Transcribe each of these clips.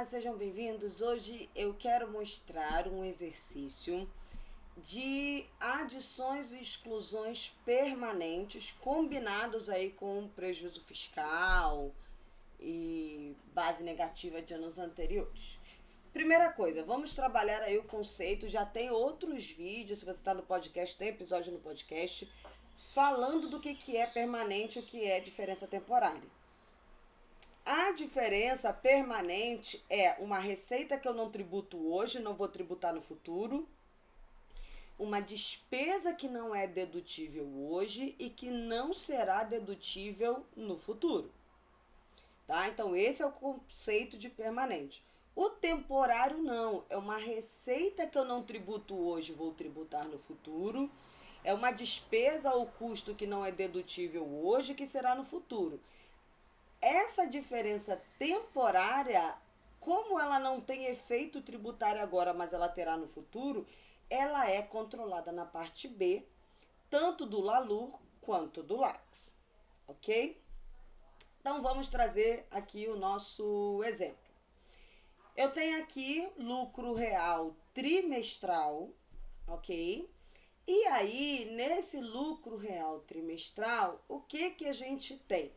Olá, sejam bem-vindos. Hoje eu quero mostrar um exercício de adições e exclusões permanentes combinados aí com prejuízo fiscal e base negativa de anos anteriores. Primeira coisa, vamos trabalhar aí o conceito, já tem outros vídeos, se você está no podcast, tem episódio no podcast, falando do que é permanente e o que é diferença temporária. A diferença permanente é uma receita que eu não tributo hoje, não vou tributar no futuro, uma despesa que não é dedutível hoje e que não será dedutível no futuro. Tá? Então, esse é o conceito de permanente. O temporário não, é uma receita que eu não tributo hoje, vou tributar no futuro. É uma despesa ou custo que não é dedutível hoje, que será no futuro. Essa diferença temporária, como ela não tem efeito tributário agora, mas ela terá no futuro, ela é controlada na parte B, tanto do LALUR quanto do LACS, ok? Então vamos trazer aqui o nosso exemplo. Eu tenho aqui lucro real trimestral, ok? E aí, nesse lucro real trimestral, o que a gente tem?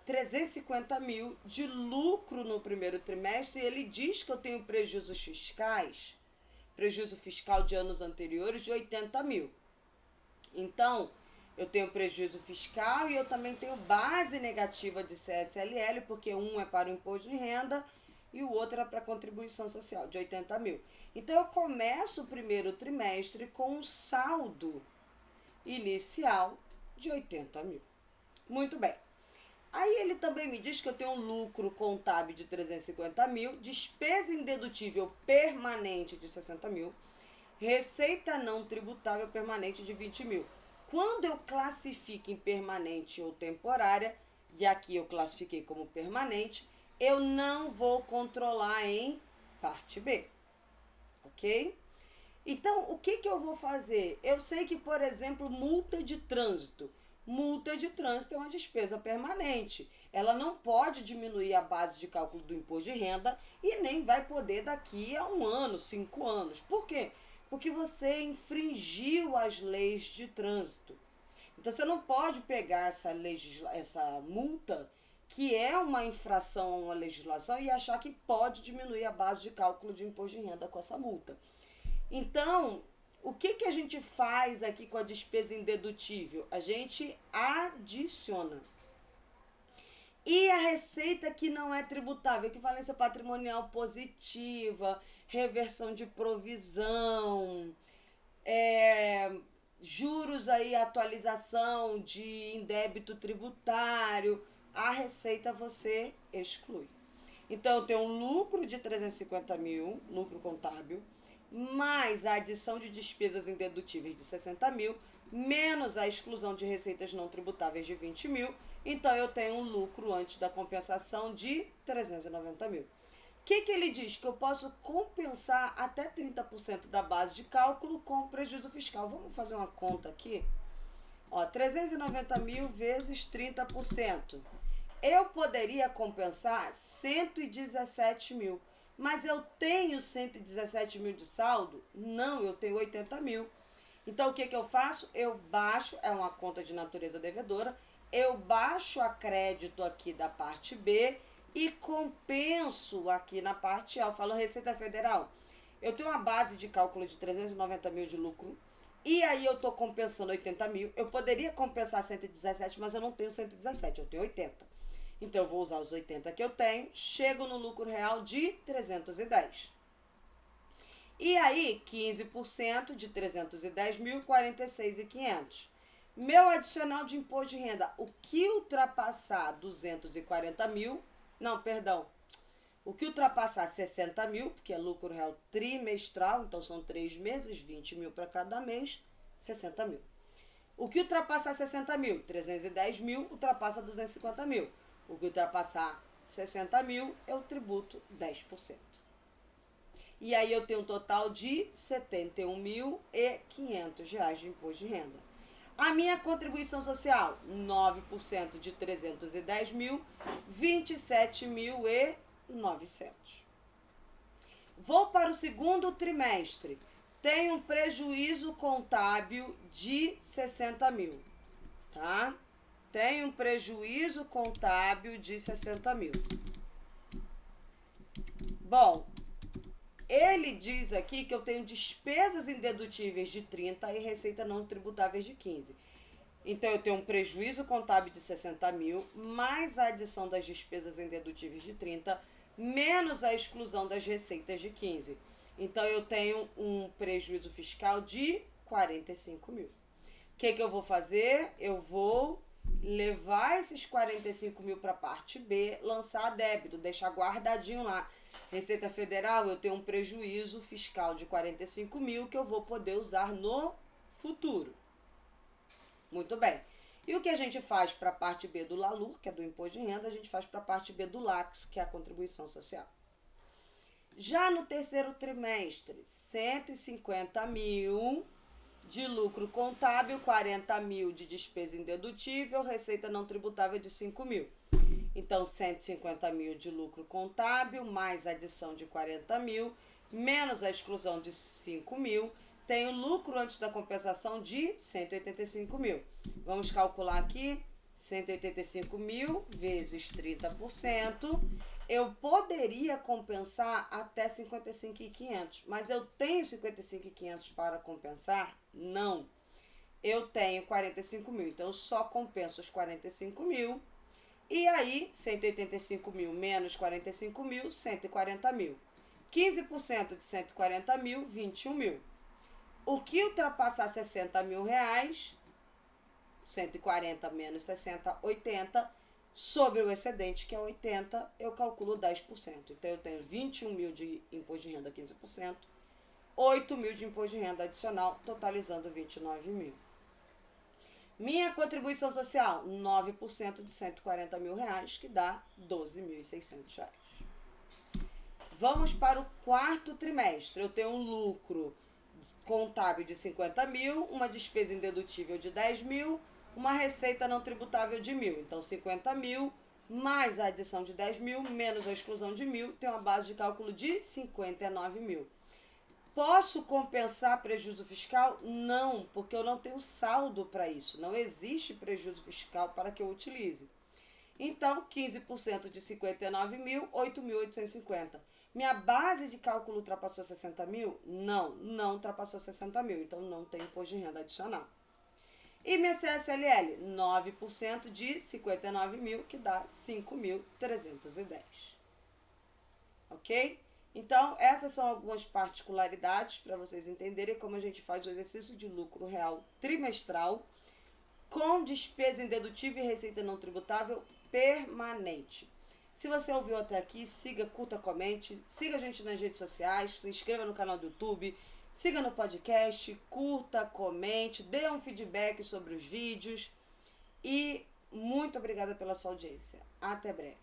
350 mil de lucro no primeiro trimestre, e ele diz que eu tenho prejuízo fiscal de anos anteriores de 80 mil. Então, eu tenho prejuízo fiscal e eu também tenho base negativa de CSLL, porque um é para o imposto de renda e o outro é para a contribuição social, de 80 mil. Então, eu começo o primeiro trimestre com um saldo inicial de 80 mil. Muito bem. Aí ele também me diz que eu tenho um lucro contábil de 350 mil, despesa indedutível permanente de 60 mil, receita não tributável permanente de 20 mil. Quando eu classifico em permanente ou temporária, e aqui eu classifiquei como permanente, eu não vou controlar em parte B, ok? Então, o que eu vou fazer? Eu sei que, por exemplo, multa de trânsito é uma despesa permanente. Ela não pode diminuir a base de cálculo do imposto de renda e nem vai poder daqui a 1 ano, 5 anos. Por quê? Porque você infringiu as leis de trânsito. Então, você não pode pegar essa multa, que é uma infração a uma legislação, e achar que pode diminuir a base de cálculo de imposto de renda com essa multa. Então, o que a gente faz aqui com a despesa indedutível? A gente adiciona. E a receita que não é tributável, equivalência patrimonial positiva, reversão de provisão, juros aí, atualização de indébito tributário, a receita você exclui. Então, eu tenho um lucro de 350 mil, lucro contábil, mais a adição de despesas indedutíveis de 60 mil, menos a exclusão de receitas não tributáveis de 20 mil, então eu tenho um lucro antes da compensação de 390 mil. O que ele diz? Que eu posso compensar até 30% da base de cálculo com prejuízo fiscal. Vamos fazer uma conta aqui? 390 mil vezes 30%. Eu poderia compensar 117 mil. Mas eu tenho 117 mil de saldo? Não, eu tenho 80 mil. Então, o que eu faço? Eu baixo, é uma conta de natureza devedora, eu baixo a crédito aqui da parte B e compenso aqui na parte A. Eu falo Receita Federal. Eu tenho uma base de cálculo de 390 mil de lucro e aí eu estou compensando 80 mil. Eu poderia compensar 117, mas eu não tenho 117, eu tenho 80. Então, eu vou usar os 80 que eu tenho, chego no lucro real de 310. E aí, 15% de 310 mil, 46.500. Meu adicional de imposto de renda, o que ultrapassar 240 mil, não, perdão, o que ultrapassar 60 mil, porque é lucro real trimestral, então são 3 meses, 20 mil para cada mês, 60 mil. O que ultrapassar 60 mil, 310 mil, ultrapassa 250 mil. O que ultrapassar 60 mil, eu tributo 10%. E aí eu tenho um total de R$ 71.500 de imposto de renda. A minha contribuição social, 9% de 310 mil, 27.000 900. Vou para o segundo trimestre. Tenho um prejuízo contábil de 60 mil, tá? Tenho um prejuízo contábil de 60 mil. Bom, ele diz aqui que eu tenho despesas indedutíveis de 30 e receita não tributáveis de 15. Então, eu tenho um prejuízo contábil de 60 mil, mais a adição das despesas indedutíveis de 30, menos a exclusão das receitas de 15. Então, eu tenho um prejuízo fiscal de 45 mil. O que eu vou fazer? Eu vou levar esses 45 mil para a parte B, lançar a débito, deixar guardadinho lá. Receita Federal, eu tenho um prejuízo fiscal de 45 mil que eu vou poder usar no futuro. Muito bem. E o que a gente faz para a parte B do LALUR, que é do Imposto de Renda, a gente faz para a parte B do LACS, que é a Contribuição Social. Já no terceiro trimestre, 150 mil de lucro contábil, 40 mil de despesa indedutível, receita não tributável de 5 mil. Então, 150 mil de lucro contábil, mais a adição de 40 mil, menos a exclusão de 5 mil, tenho lucro antes da compensação de 185 mil. Vamos calcular aqui, 185 mil vezes 30%. Eu poderia compensar até 55.500, mas eu tenho 55.500 para compensar? Não. Eu tenho 45 mil, então eu só compenso os 45 mil. E aí, 185 mil menos 45 mil, 140 mil. 15% de 140 mil, 21 mil. O que ultrapassar 60 mil reais, 140 menos 60, 80, sobre o excedente, que é 80, eu calculo 10%. Então, eu tenho 21 mil de imposto de renda, 15%, 8 mil de imposto de renda adicional, totalizando 29 mil. Minha contribuição social, 9% de 140 mil reais, que dá 12.600 reais. Vamos para o quarto trimestre. Eu tenho um lucro contábil de 50 mil, uma despesa indedutível de 10 mil, uma receita não tributável de 1.000. Então, 50 mil mais a adição de 10 mil, menos a exclusão de 1.000, tem uma base de cálculo de 59 mil. Posso compensar prejuízo fiscal? Não, porque eu não tenho saldo para isso. Não existe prejuízo fiscal para que eu utilize. Então, 15% de 59 mil, 8.850. Minha base de cálculo ultrapassou 60 mil? Não ultrapassou 60 mil. Então, não tem imposto de renda adicional. E minha CSLL? 9% de 59 mil, que dá 5.310. Ok? Então, essas são algumas particularidades para vocês entenderem como a gente faz o exercício de lucro real trimestral com despesa indedutível e receita não tributável permanente. Se você ouviu até aqui, siga, curta, comente, siga a gente nas redes sociais, se inscreva no canal do YouTube, siga no podcast, curta, comente, dê um feedback sobre os vídeos e muito obrigada pela sua audiência. Até breve.